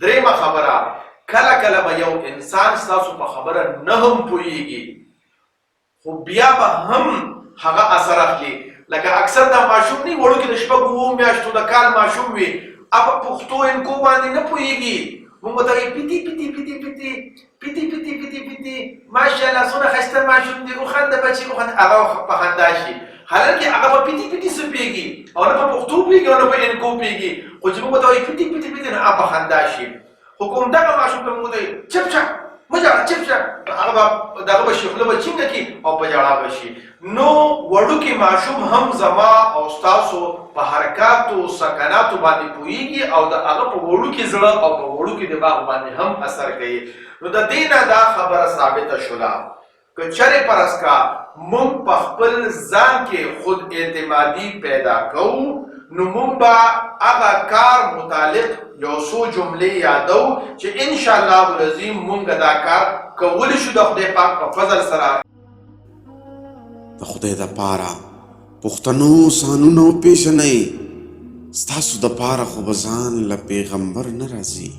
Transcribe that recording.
درېمه خبره، کله کله به یو انسان ستاسو په خبره نه هم پوهېږي خو بیا به هم هغه اثر اخلي. لکه اکثر دا ماشوم نه وړوکې د شپږو اوو میاشتو د کال ماشوم وي، په پښتو انکو باندې نه پوهېږي، موږ ورته وایي پیتي پیتي پیتي پیتي پیتي پیتي پیتي پیتي ماشاءالله څومره ښایسته ماشوم دی، وخانده بچي وخانده، هغه په خندا شي. حالانکې هغه په پیتي پیتي څه پوهېږي او نه په پښتو پوهېږي او نه په انکو پوهېږي، خو چې موږ ورته وایي پیتي پیتي پیتي نو هغه په خندا شي. خو کوم دغه ماشوم ته موږ ورته وایي چپ شه مه ژاړه چپ شه، هغه به دغه به شي، خوله به چینګه کړي او په ژړا به شي. نو وړوکی ماشوم هم زما او ستاسو په حرکاتو سکناتو باندې پوهېږي او د هغه په وړوکي زړه او په وړوکي دماغ باندې هم اثر کوي. نو د دې نه دا خبره ثابته شوله که چرې فرض کا موږ په خپل ځان کې خود اعتمادي پیدا کوو نو موږ به هغه کار متعلق یو څو جملې یادو چې انشاءالله العظیم موږ دا کار کولی شو د خدای پاک په فضل سره. د خدای دپاره پښتنو سانونه وپېژنئ، ستاسو دپاره خو به ځان له پیغمبر نه راځي.